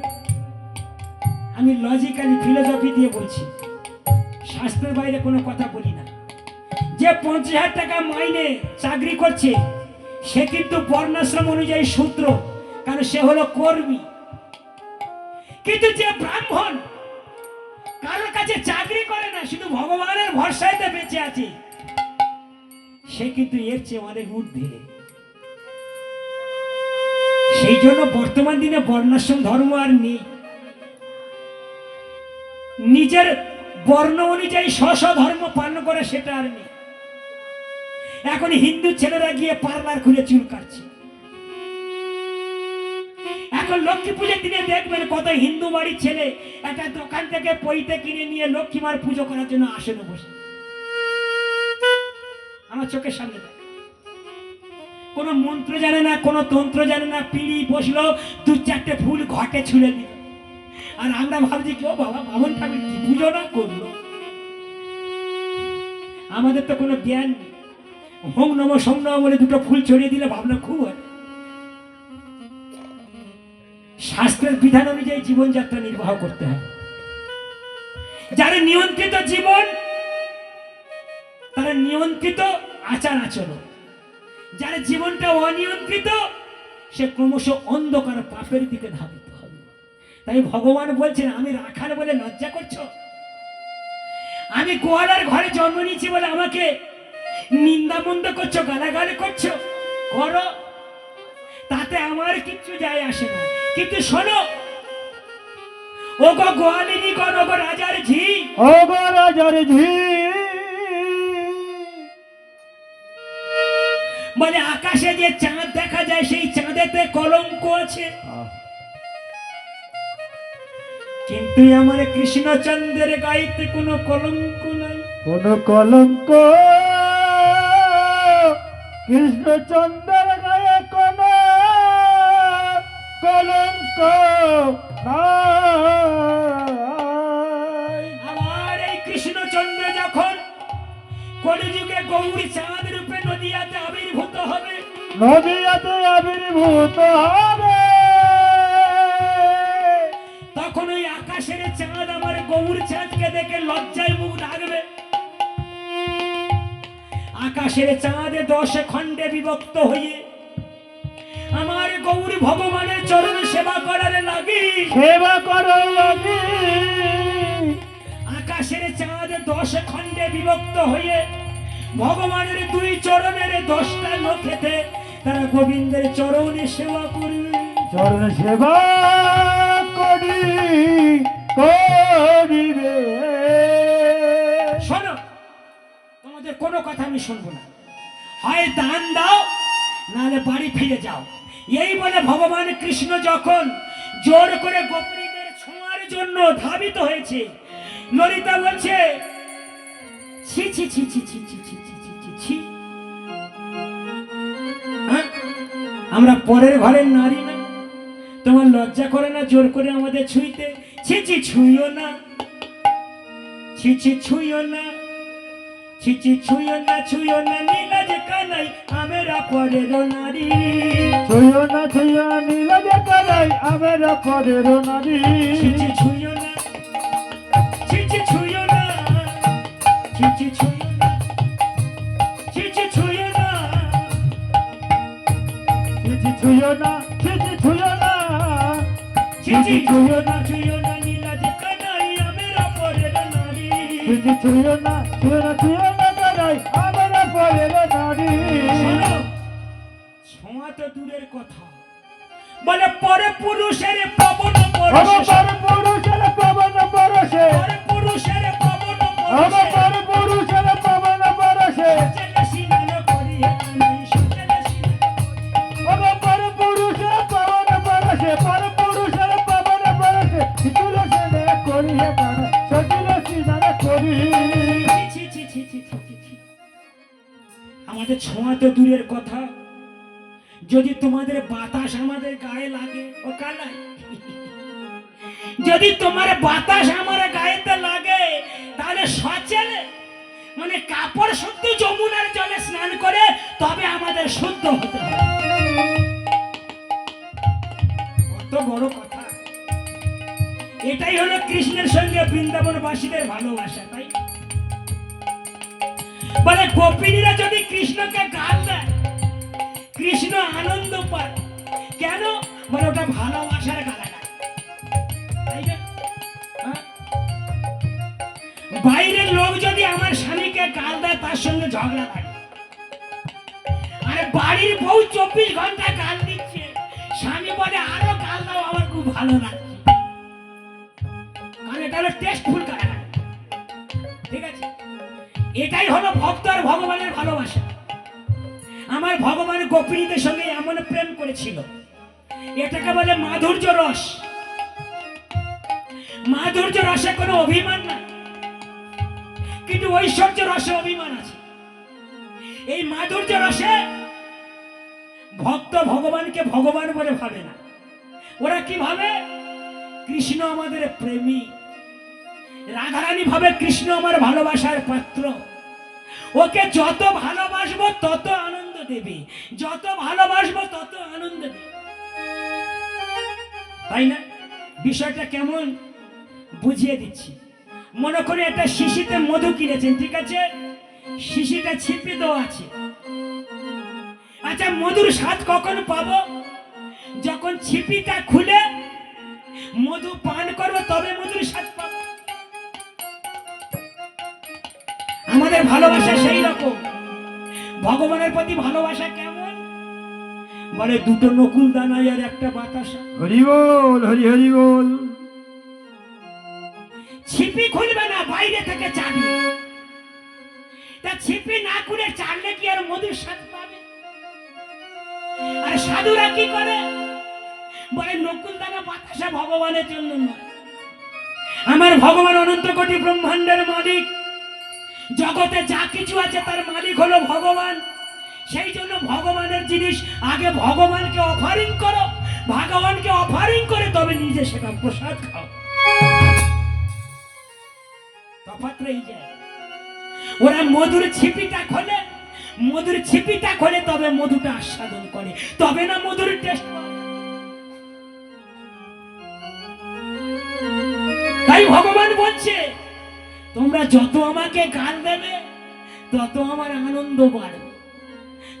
আমি লজিক্যালি ফিলোসফি দিয়ে বলছি, শাস্ত্রের বাইরে কোনো কথা বলি না। যে 50,000 টাকা মাইনে চাকরি করছে সে কিন্তু বর্ণাশ্রম অনুযায়ী শূদ্র, কারণ সে হলো কর্মী। কিন্তু যে ব্রাহ্মণ কারোর কাছে চাকরি করে না, শুধু ভগবানের ভরসায় বেঁচে আছে, সে কিন্তু এর চেয়ে অনেক ঊর্ধ্বে। সেই জন্য বর্তমান দিনে বর্ণাশ্রম ধর্ম আর নেই। নিজের বর্ণ অনুযায়ী স্ব ধর্ম পালন করে সেটা আর নেই। এখন হিন্দু ছেলেরা গিয়ে পার্লার খুলে চুল কাটছে। এখন লক্ষ্মী পুজোর দিনে দেখবেন কত হিন্দু বাড়ির ছেলে একটা দোকান থেকে পৈতে কিনে নিয়ে লক্ষ্মী মার পুজো করার জন্য আসনে বসে। আমার চোখের সামনে কোন মন্ত্র জানে না, কোন তন্ত্র জানে না, পিড়ি বসলো, 2-4টে ফুল ঘটে ছুঁড়ে দিল, আর আমরা ভাবছি কি ও বাবা বামন ঠাকুর কি পুজো না করলো। আমাদের তো কোনো জ্ঞান নেই। হোম নম সোম নম বলে দুটো ফুল ছড়িয়ে দিলে ভাবনা খুব হয়। শাস্ত্রের বিধান অনুযায়ী জীবনযাত্রা নির্বাহ করতে হবে। যারা নিয়ন্ত্রিত জীবন, তারা নিয়ন্ত্রিত আচার আচরণ। যার জীবনটা অনিয়ন্ত্রিত, সে ক্রমশ অন্ধকার পাপের দিকে ধাবিত হবে। তাই ভগবান বলছেন, আমি রাখাল বলে লজ্জা করছো? আমি গোয়ালার ঘরে জন্ম নিয়েছি বলে আমাকে নিন্দা মন্দ করছো, গালাগালি করছো? করো, তাতে আমার কিচ্ছু যায় আসে না। কিন্তু শোনো, ও গো গোয়ালিনী গণ, ও গো রাজার ঝি, ও গো রাজার ঝি, বলে আকাশে যে চাঁদ দেখা যায় সেই চাঁদেতে কলঙ্ক আছে, কিন্তু আমার কৃষ্ণচন্দ্রের গাইতে কোনো কলঙ্ক নাই। কোন কলঙ্ক কৃষ্ণচন্দ্রের গায়ে কোন কলঙ্ক নাই। আমার এই কৃষ্ণচন্দ্র যখন কলিযুগে গৌরী চাঁদ রূপে নদিয়াতে আবির্ভূত হবে, নদিয়াতে আবির্ভূত হবে, তখন ওই আকাশের চাঁদ আমার গৌর চাঁদকে দেখে লজ্জায় মুখ ঢাকবে। আকাশের চাঁদে 10 খণ্ডে বিভক্ত হয়ে আমার গৌর ভগবানের চরণ সেবা করার লাগি, সেবা করো লাগি। আকাশের চাঁদ 10 খণ্ডে বিভক্ত হয়ে ভগবানের 2 চরণের 10টা নখেতে তারা গোবিন্দের চরণে সেবা করবে। চরণ সেবা করি করিবে। শোনো, তোমাদের কোনো কথা আমি শুনবো না। হয় দান দাও, নাহলে বাড়ি ফিরে যাও। এই বলে ভগবান কৃষ্ণ যখন জোর করে গোপীদের ছোঁয়ার জন্য ধাবিত হয়েছে, ললিতা বলছে, ছি ছি ছি ছি ছি ছি ছি ছি ছি ছি ছি। হ্যাঁ? আমরা পরের ঘরের নারী না? তোমার লজ্জা করে না জোর করে আমাদের ছুঁইতে? ছি ছি, ছুঁইও না, ছি ছি, ছুঁইও না, ছি ছি, ছুঁইও না, ছুঁইও না, নীলাজ কানাই আমরা পরের নারী। ছুঁয়ো না ছুঁয়ো না নীলাজ কানাই আমরা পরের নারী। ছি ছি, ছুঁইও না, ছি ছি, ছুঁইও না, ছি ছি, ছুঁইও না, ছি ছি, ছুঁইও না, ছিছি ছুঁয়ো না, ছিছি ছুঁয়ো না, ছি ছি, ছুঁইও না, ছুঁইও না, নীলাজ কানাই আমরা পরের নারী। ছিছি ছুঁয়ো না, ছুঁয়ো না, ছুঁয়ো না কানাই আমরা পরের নারী। শোনো, ছোঁয়া তো দূরের কথা, বলে পরে পুরুষের পবন পরশে, আমার পুরুষের পবন পরশে, পরে পুরুষের পবন আমার পরশে, পুরুষের পবন পরশে, সচলে সিনান করিয়ে কানাই, সচলে সিনান করিয়ে। আমার পুরুষের পবন পরশে, পর পুরুষের পবন পরশে, তুলসে করিয়ে কানা সচিলে সিনান করি। ছি, ছি, ছি, ছি, ছি, ছি, ছি। আমাদের ছোঁয়া তো দূরের কথা, যদি তোমাদের বাতাস আমাদের গায়ে লাগে, ও কানাই, যদি তোমার বাতাস আমার গায়েতে লাগে, তাহলে সচেলে মানে কাপড় শুদ্ধ যমুনার জলে স্নান করে তবে আমাদের শুদ্ধ হতে হবে। কত বড় কথা! এটাই হলো কৃষ্ণের সঙ্গে বৃন্দাবনবাসীদের ভালোবাসা, তাই বলে গোপিনীরা যদি কৃষ্ণকে গাল দেয়, কৃষ্ণ আনন্দ পায়। কেন? বলে ওটা ভালোবাসার গালাগাল, তাই না? হ্যাঁ? বাইরের লোক যদি আমার স্বামীকে গাল দেয়, তার সঙ্গে ঝগড়া লাগে। আর বাড়ির বউ 24 ঘন্টা গাল দিচ্ছে, স্বামী বলে আরো গাল দাও, আমার খুব ভালো লাগছে। কারণ এটা হলো টেস্টফুল গালাগাল, ঠিক আছে? এটাই হলো ভক্ত আর ভগবানের ভালোবাসা। আমার ভগবান গোপিনীদের সঙ্গে এমন প্রেম করেছিল, এটাকে বলে মাধুর্য রস। মাধুর্য রসে কোনো অভিমান নাই, কিন্তু ঐশ্বর্য রসে অভিমান আছে। এই মাধুর্য রসে ভক্ত ভগবানকে ভগবান বলে ভাবে না। ওরা কি ভাবে? কৃষ্ণ আমাদের প্রেমী, রাধারানী ভাবে কৃষ্ণ আমার ভালোবাসার পাত্র। ওকে যত ভালোবাসবো তত আনন্দ দেবে, যত ভালোবাসবো তত আনন্দ দেবে, তাই না? বিষয়টা কেমন বুঝিয়ে দিচ্ছি। মনে করে একটা শিশিতে মধু কিনেছেন, ঠিক আছে? শিশিটা ছিপে দেওয়া আছে। আচ্ছা, মধুর স্বাদ কখন পাবো? যখন ছিপিটা খুলে মধু পান করবো, তবে মধুর স্বাদ পাবো। আমাদের ভালোবাসা সেই রকম। ভগবানের প্রতি ভালোবাসা কেমন? বলে দুটো নকুল দানা আর একটা বাতাসা। হরি বল, হরি হরি বল। ছিপি খুলবে না, বাইরে থেকে চাটবে। তা ছিপি না খুলে চাটলে কি আর মধুর স্বাদ পাবে? আর সাধুরা কি করে? বলে নকুল দানা বাতাসা ভগবানের জন্য নয়। আমার ভগবান অনন্ত কোটি ব্রহ্মাণ্ডের মালিক, জগতে যা কিছু আছে তার মালিক হলো ভগবান। সেই জন্য ভগবানের জিনিস আগে ভগবানকে অফারিং করো, ভগবানকে অফারিং করে তবে নিজে সেটা প্রসাদ খাও। তফাৎ রয়ে যায়। ওরা মধুর ছিপিটা খোলে, মধুর ছিপিটা খোলে তবে মধুটা আস্বাদন করে, তবে না মধুর টেস্ট। তাই ভগবান বলছে, তোমরা যত আমাকে গাল দেবে তত আমার আনন্দ বাড়বে,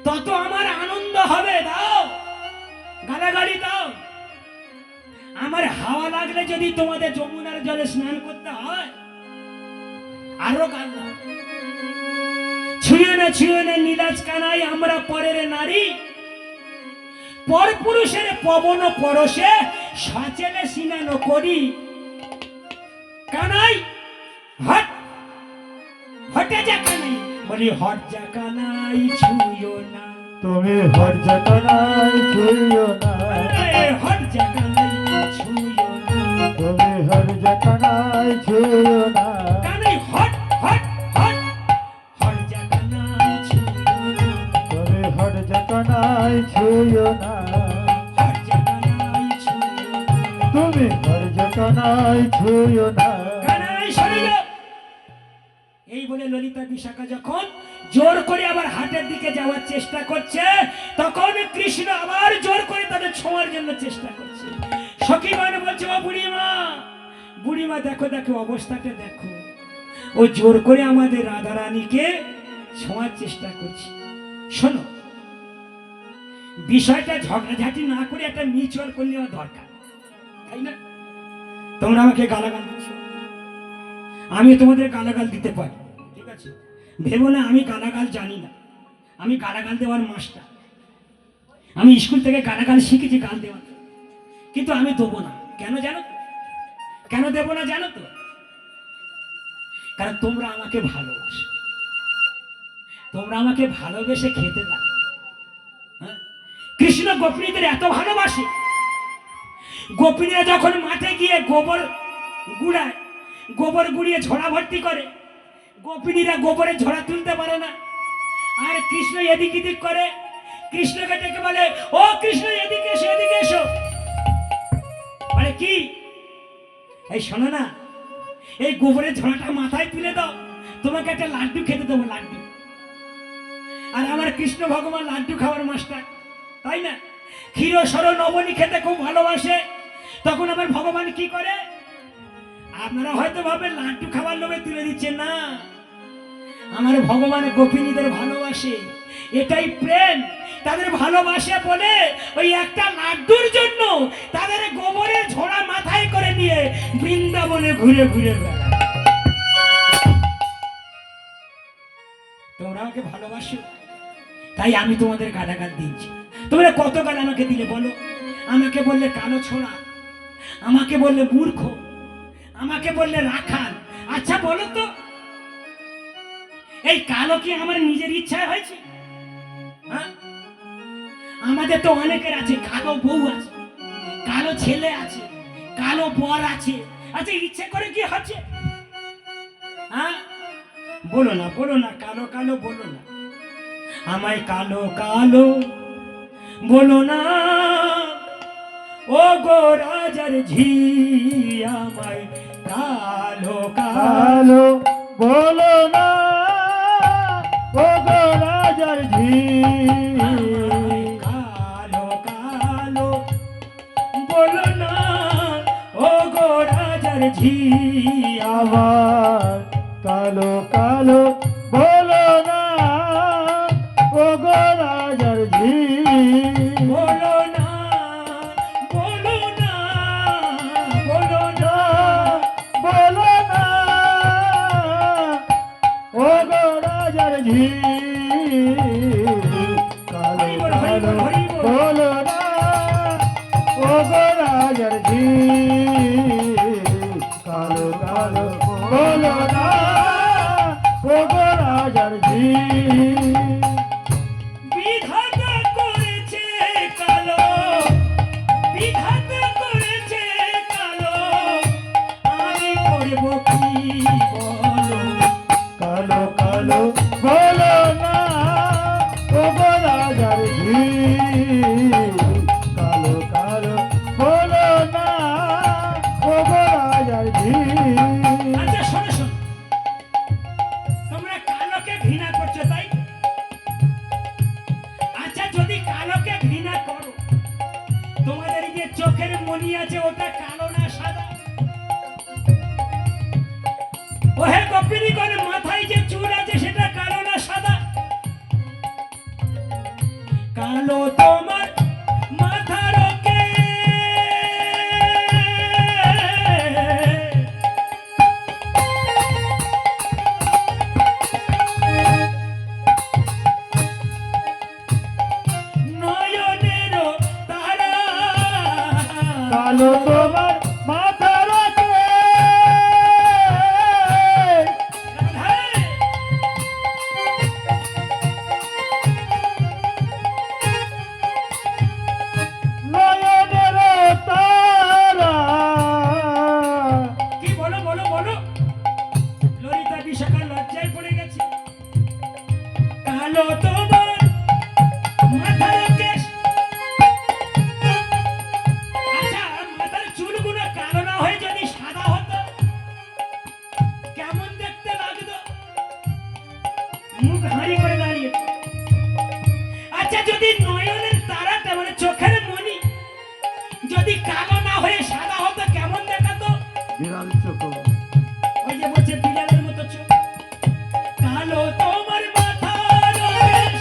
তত আমার আনন্দ হবে। দাও গালাগালি দাও। আমার হাওয়া লাগলে যদি তোমাদের যমুনার জলে স্নান করতে হয়, আরো গাল দাও। ছুঁয়ে না নীলাজ কানাই আমরা পরের নারী, পর পুরুষের পবন পরশে সচেলে সিনানো করি। কানাই হট, হটে যা কানাই, বলি হট যা কানাই, ছুঁয়ো না তুমি হর জায়গায় ছুঁয়ো না, হট যা কানাই, ছুঁয়ো না। তুমি হর জায়গায় ছুঁয়ো না, Kanai hot hot hot, hot যা কানাই, ছুঁয়ো না। তুমি হর জায়গায় ছুঁয়ো না, হট যা কানাই, ছুঁয়ো না। তুমি হর জায়গায় ছুঁয়ো না। কানাই সরে যাও। এই বলে ললিতা বিশাখা যখন জোর করে আবার হাটের দিকে যাওয়ার চেষ্টা করছে, তখন কৃষ্ণ আবার জোর করে তাদের ছোঁয়ার জন্য চেষ্টা করছে। সখীগণ বলছে, ও বুড়িমা, বুড়িমা দেখো দেখো অবস্থাটা দেখো, ও জোর করে আমাদের রাধারানীকে ছোঁয়ার চেষ্টা করছে। শোনো, বিষয়টা ঝগড়াঝাটি না করে একটা মিউচুয়াল করে নেওয়া দরকার, তাই না? তোমরা আমাকে গালাগাল দিচ্ছ, আমি তোমাদের গালাগাল দিতে পারি, ঠিক আছে? ভেবো না আমি গালাগাল জানি না, আমি গালাগাল দেওয়ার মাস্টার। আমি স্কুল থেকে গালাগাল শিখেছি, গাল দেওয়া, কিন্তু আমি দেবো না। কেন জানো তো? কেন দেবো না জানো তো? কারণ তোমরা আমাকে ভালোবাসো, তোমরা আমাকে ভালোবেসে খেতে দাও। হ্যাঁ, কৃষ্ণ গোপিনীদের এত ভালোবাসে, গোপিনীরা যখন মাঠে গিয়ে গোবর গুড়ায়, গোবর গুড়িয়ে ঝোড়া ভর্তি করে, গোপিনীরা গোবরের ঝোড়া তুলতে পারে না, আর কৃষ্ণ এদিক এদিক করে। কৃষ্ণকে ডেকে বলে, ও কৃষ্ণ এদিকে এসো, এদিকে এসো। বলে কি? এই শোনো না, এই গোবরের ঝোড়াটা মাথায় তুলে দাও, তোমাকে একটা লাড্ডু খেতে দেবো, লাড্ডু। আর আমার কৃষ্ণ ভগবান লাড্ডু খাওয়ার মাস্টার, তাই না? ক্ষীর সর নবনী খেতে খুব ভালোবাসে। তখন আমার ভগবান কি করে? আপনারা হয়তো ভাবে লাড্ডু খাবার লোভে তুলে দিচ্ছে, না, আমার ভগবান গোপিনীদের ভালোবাসে, এটাই প্রেম। তাদের ভালোবাসে বলে ওই একটা লাড্ডুর জন্য তাদের গোবরের ঝোড়া মাথায় করে নিয়ে বৃন্দাবনে ঘুরে ঘুরে বেড়ায়। তোমরা আমাকে ভালোবাসো, তাই আমি তোমাদের গালাগাল দিচ্ছি। তোমরা কত গাল আমাকে দিলে বলো? আমাকে বললে কালো ছোড়া, আমাকে বললে মূর্খ, আমাকে বললে রাখাল। আচ্ছা বলো তো, এই কালো কি আমার নিজের ইচ্ছায় হয়েছে? হ্যাঁ, আমাদের তো অনেকের আছে, কালো বউ আছে, কালো ছেলে আছে, কালো বর আছে। আচ্ছা ইচ্ছে করে কি হচ্ছে? হ্যাঁ, বলো না, বলো না, কালো কালো বলো না, আমায় কালো কালো বলো না, ও গো রাজার ঝি, আমায় কালো কালো কালো বলো না, কালো কালো বলো না ও গো রাজার ঝি বলো না বলো না বলো না বলো না ও গো রাজার ঝি কালো কালো বলো না ও গো রাজার ঝি কালো কালো বলো না ও গো রাজার ঝি বিধাতা করেছে কালো বিধাতা করেছে কালো আমি করব কি বলো কালো কালো বলো না ও গো রাজার ঝি কালো কালো বলো না ও গো রাজার ঝি আচ্ছা শোনো শোনো তোমরা কালোকে ঘৃণা করছো তাই আচ্ছা যদি কালোকে ঘৃণা করো তোমাদের যে চোখের মনি আছে ওটা কালো না সাদা ওহে কপিনি করে মাথায় যে চুল আছে সেটা কালো না সাদা কালো তোমার মাথার ওকে নয়নেরও তারা কালো তোমার মাথা রাখে রাধারে নয়নের তারা কি বলো বলো বলো ললিতা বিশাখা লজ্জায় পড়ে গেছে কালো তোমার মাথার কেশ আচ্ছা মাথার চুলগুলো কালো না হয়ে যদি সাদা হতো কেমন দেখতে লাগতো মুখ হাঁড়ি করে দাঁড়িয়ে আচ্ছা যদি নয়নের তারাটা মানে চোখের মনি যদি কালো না হয়ে সাদা হতো কেমন দেখাতো বিড়াল চোখ ওই যে বলছে বিড়ালের মতো চোখ কালো তোমার মাথার কেশ।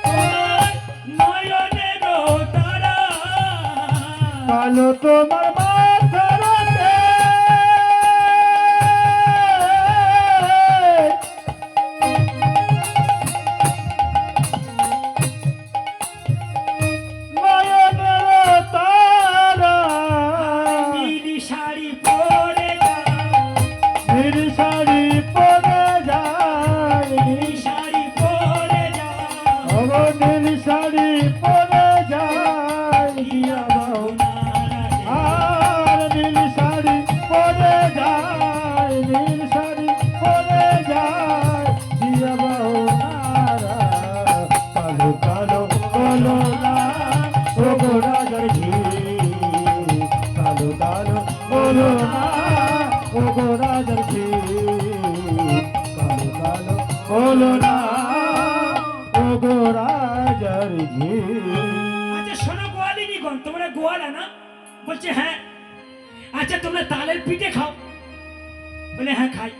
তোমার নয়নেরও তারা কালো তোমার মাথা রাখে নয়নের তারা নীলি শাড়ি পরে যায় নীল শাড়ি পরে যায় নীলি শাড়ি পরে যায় ওগো নীল শাড়ি পরে যায় দিয়া বাহুনারা আর নীল শাড়ি পরে যায় নীল শাড়ি পরে যায় দিয়া বাহুনারা কালো কালো বলো না ও গো রাজার ঝি কালো কালো বলো না ও গো রাজার ঝি কালো কালো বলো না ও গো রাজার ঝি আচ্ছা শোনো গোয়ালিনীগণ তোমরা গোয়ালা না বলছে হ্যাঁ আচ্ছা তোমরা তালের পিঠে খাও বলে হ্যাঁ খাই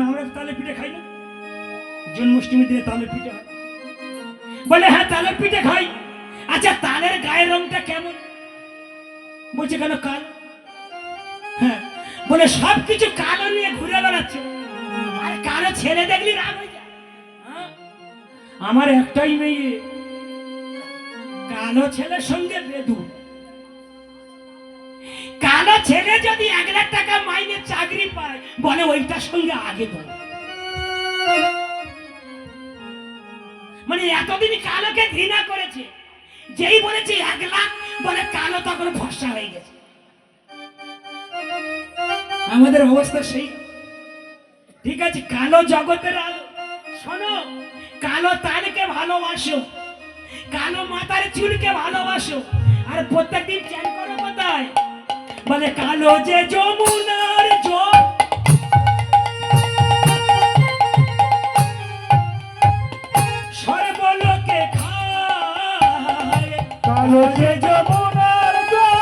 আমরা তালের পিঠে খাই না জন্মাষ্টমীর দিনে তালের পিঠে হয় বলে হ্যাঁ তালের পিঠে খাই আচ্ছা তালের গায়ের রংটা কেমন বলছে কেন কালো হ্যাঁ বলে সব কিছু কালো নিয়ে ঘুরে বেড়াচ্ছে আর কালো ছেলে দেখলি রাগ হয়ে যায় হ্যাঁ? আমার একটাই মেয়ে কালো ছেলের সঙ্গে বেদু কালো ছেলে যদি 1,00,000 টাকা মাইনে চাকরি পায় বলে ওইটার সঙ্গে আগে দেবো মানে এতদিন কালোকে ঘৃণা করেছে যেই বলেছে 1,00,000 বলে কালো তখন ফর্সা হয়ে গেছে আমাদের অবস্থা সেই ঠিক আছে কালো জগতের আলো শোনো কালো তালকে ভালোবাসো কালো মাথার চুলকে ভালোবাসো আর প্রত্যেকদিন চ্যান করো কোথায় বলে কালো যে যমুনার জল সর্বলোকে খায় যে যমুনার জল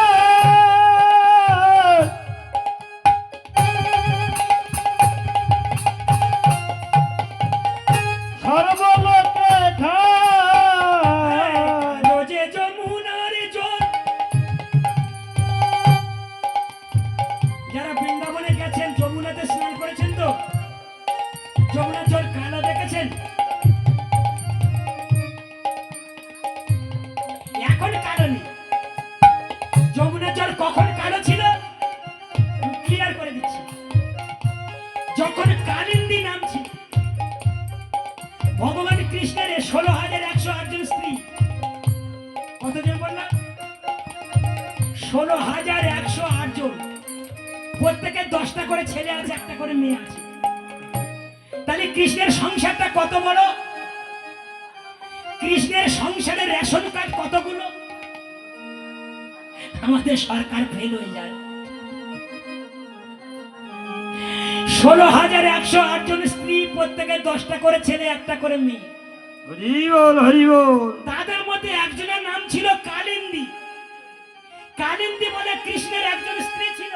সর্বলোকে ঠাই রোজে যমুনার জল। যারা বৃন্দাবনে গেছেন যমুনাতে স্নান করেছেন তো? যমুনার জল কালো দেখেছেন? এখন কালো নেই। যমুনার জল কখন কালো ছিল? ক্লিয়ার করে দিচ্ছি। যখন কালিন্দী নাম ছিল, ভগবান কৃষ্ণের 16,108 জন স্ত্রী। কতজন বললাম? 16,108 জন। প্রত্যেকের 10টা করে ছেলে আছে, একটা করে মেয়ে আছে। তাহলে কৃষ্ণের সংসারটা কত বড়? কৃষ্ণের সংসারের রেশন কার্ড কতগুলো? আমাদের সরকার ফেল হয়ে যায়। 16,108 জন স্ত্রী, প্রত্যেকের 10টা করে ছেলে, একটা করে মেয়ে। হরি বল হরি বল। তাদের মধ্যে একজনের নাম ছিল কালিন্দী। কালিন্দী বলে কৃষ্ণের একজন স্ত্রী ছিল।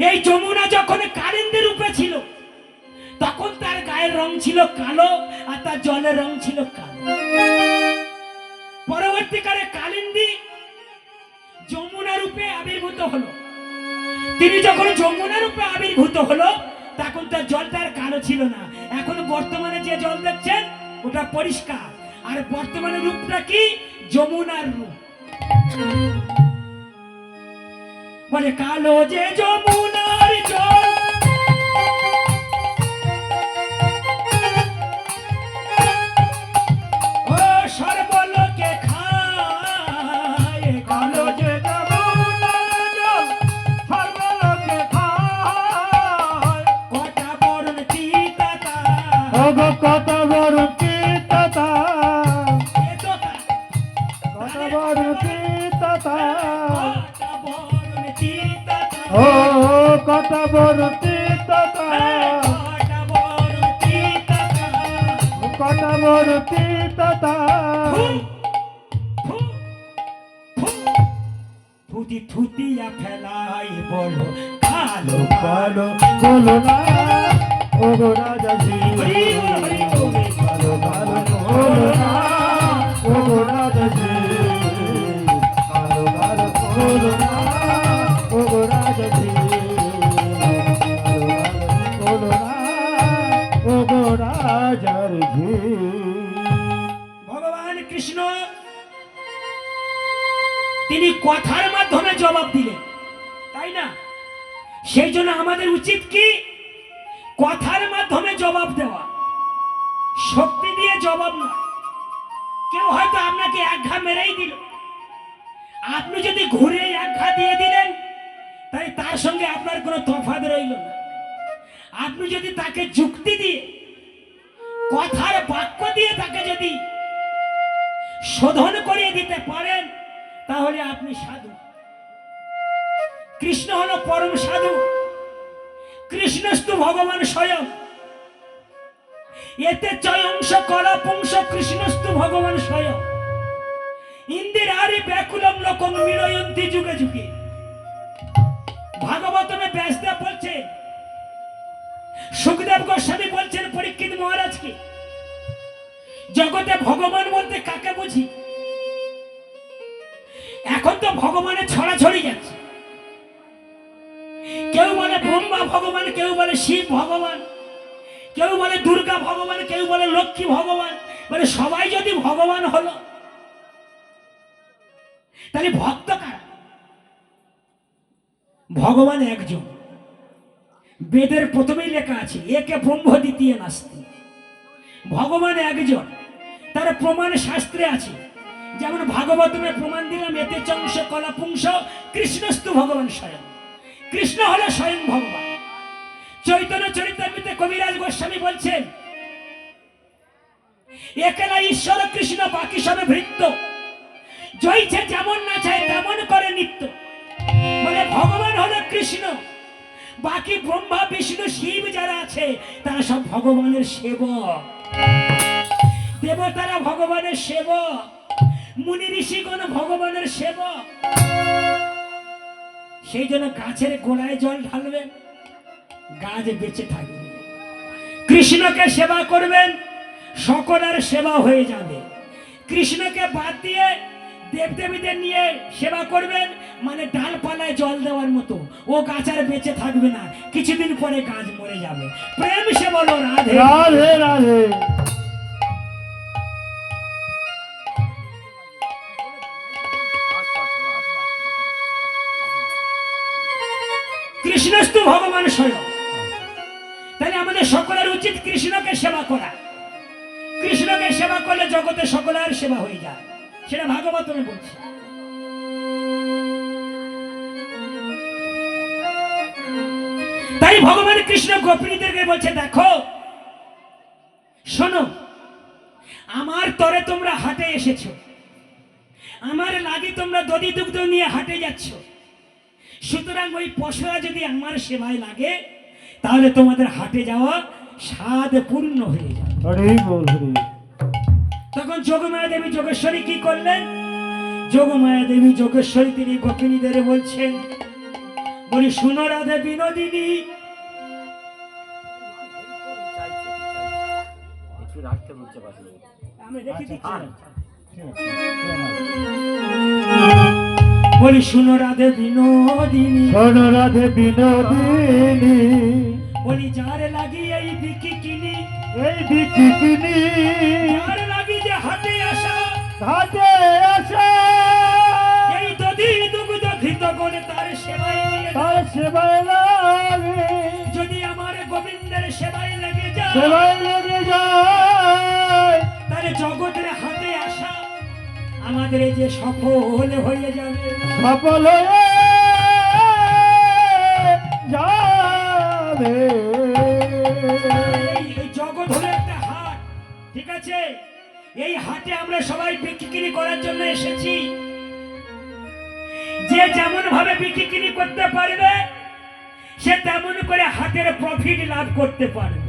এই যমুনা যখন কালিন্দী রূপে ছিল, তখন তার গায়ের রং ছিল কালো আর তার জলের রং ছিল কালো। পরবর্তীকালে কালিন্দী যমুনা রূপে আবির্ভূত হলো। তিনি যখন যমুনা রূপে আবির্ভূত হলো, তখন তার জলটা আর কালো ছিল না। এখন বর্তমানে যে জল দেখছেন ওটা পরিষ্কার। আর বর্তমানে রূপটা কি? যমুনার রূপ। বলে কালো যে যমুনার জল, ও সর্বলোকে খায়। কালো যে যমুনার জল সর্বলোকে খায় কটা বরণ চিতাতা, ওগো কত বড় চিত্ততা এ তো কত বড় চিত্ততা কটা বরণ চিতাতা, ও কত বড় চিত্ততা কটা বরণ চিতাতা। কত বড় চিত্ততা থুতি থুতিয়া ফেলাই বলো কালো কালো বলো না ওগো রাজাজি হরি বল, হরি বল। কালো কালো বলো না ওগো রাজাজি কালো কালো বলো না ওগো রাজাজি কালো কালো বলো না ওগো রাজাজি ভগবান কৃষ্ণ তিনি কথার মাধ্যমে জবাব দিলেন, তাই না? সেই জন্য আমাদের উচিত কি? কথার মাধ্যমে জবাব দেওয়া, শক্তি দিয়ে জবাব না। কেউ হয়তো আপনাকে এক ঘা মেরেই দিল, আপনি যদি ঘুরে এক ঘা দিয়ে দিলেন, তাই তার সঙ্গে আপনার কোনো তফাৎ রইল না। আপনি যদি তাকে যুক্তি দিয়ে, কথার বাক্য দিয়ে তাকে যদি শোধন করিয়ে দিতে পারেন, তাহলে আপনি সাধু। কৃষ্ণ হলো পরম সাধু। কৃষ্ণস্তু ভগবান স্বয়ং। এতে চয়ংশ কলাপুংস কৃষ্ণস্তু ভগবান স্বয়ং। ইন্দিরারি ব্যাকুলম লোকং মিলয়ন্তি যুগে যুগে। ভাগবতমে ব্যাসদেব বলছে, সুখদেব গোস্বামী বলছেন পরীক্ষিত মহারাজকে, জগতে ভগবান বলতে কাকে বুঝি? এখন তো ভগবানের ছড়াছড়ি যাচ্ছে। কেউ বলে ব্রহ্মা ভগবান, কেউ বলে শিব ভগবান, কেউ বলে দুর্গা ভগবান, কেউ বলে লক্ষ্মী ভগবান। মানে সবাই যদি ভগবান হলো, তাহলে ভক্ত কারা? ভগবান একজন। বেদের প্রথমেই লেখা আছে একে ব্রহ্ম দ্বিতীয় নাস্তি। ভগবান একজন, তার প্রমাণ শাস্ত্রে আছে। যেমন ভাগবতমে প্রমাণ দিলাম, এতে চংশ কলাপুংস কৃষ্ণস্তু ভগবান স্বয়ং। কৃষ্ণ হলো স্বয়ং ভগবান। চৈতন্য চরিতামৃতে কবিরাজ গোস্বামী বলছেন, একলা ঈশ্বর কৃষ্ণ, বাকি সবে ভৃত্য, জয়ছে যেমন না চায় তেমন করে নিত্য। মানে ভগবান হলো কৃষ্ণ, বাকি ব্রহ্মা বিষ্ণু শিব যারা আছে তারা সব ভগবানের সেবক। দেবতারা ভগবানের সেবক, মুনি ঋষিগণ ভগবানের সেবা, সেই জন্য গাছের গোড়ায় জল ঢালবেন, গাছ বেঁচে থাকবে। কৃষ্ণকে সেবা করবেন, সকলের সেবা হয়ে যাবে। কৃষ্ণকে বাদ দিয়ে দেবদেবীদের নিয়ে সেবা করবেন, মানে ডালপালায় জল দেওয়ার মতো, ও গাছ আর বেঁচে থাকবে না, কিছুদিন পরে গাছ মরে যাবে। প্রেম সে বলো রাধে রাধে রাধে। কৃষ্ণস্তু ভগবান স্বয়ং। তাহলে আমাদের সকলের উচিত কৃষ্ণকে সেবা করা। কৃষ্ণকে সেবা করলে জগতে সকলের সেবা হয়ে যায়, সেটা ভাগবতমে বলছে। তাই ভগবান কৃষ্ণ গোপিনীদেরকে বলছে, দেখো শোনো, আমার তরে তোমরা হাটে এসেছো, আমার লাগি তোমরা দধি দুগ্ধ নিয়ে হাটে যাচ্ছ, সুতরাং ওই পশুরা যদি আমার সেবায় লাগে তাহলে তোমাদের হাটে যাওয়া স্বাদ পূর্ণ হয়ে যাবে। হরি বল হরি। তখন যোগমায়া দেবী যোগেশ্বরী কি করলেন? যোগমায়া দেবী যোগেশ্বরী তিনি গোপিনীদের বলছেন, বলি শুনো রাধে বিনোদিনী, একটু রাখতে বলছে পাশে। আমি রেখে দিচ্ছি। ঠিক আছে। বলি শুনো রাধে বিনোদিনী, শোনো রাধে বিনোদিনী, বলি যার লাগি এই বিকি কিনি, এই বিকিনি যার লাগি যে হাটে আসা, ঘাটে আসে, এই দধি দুগ্ধ ঘৃত করে তার সেবায় নিয়ে যাও। তার সেবায় লাগে, যদি আমার গোবিন্দের সেবায় লেগে যায় সেবায় লেগে যায়, তাহলে জগতের হাতে আসা আমাদের এই যে সফল হয়ে যাবে, সফল হয়ে যাবে। এই জগৎ হলো একটা হাট, ঠিক আছে? এই হাটে আমরা সবাই বিক্রি করার জন্য এসেছি। যে যেমন ভাবে বিক্রি করতে পারবে সে তেমন করে হাটের প্রফিট লাভ করতে পারবে।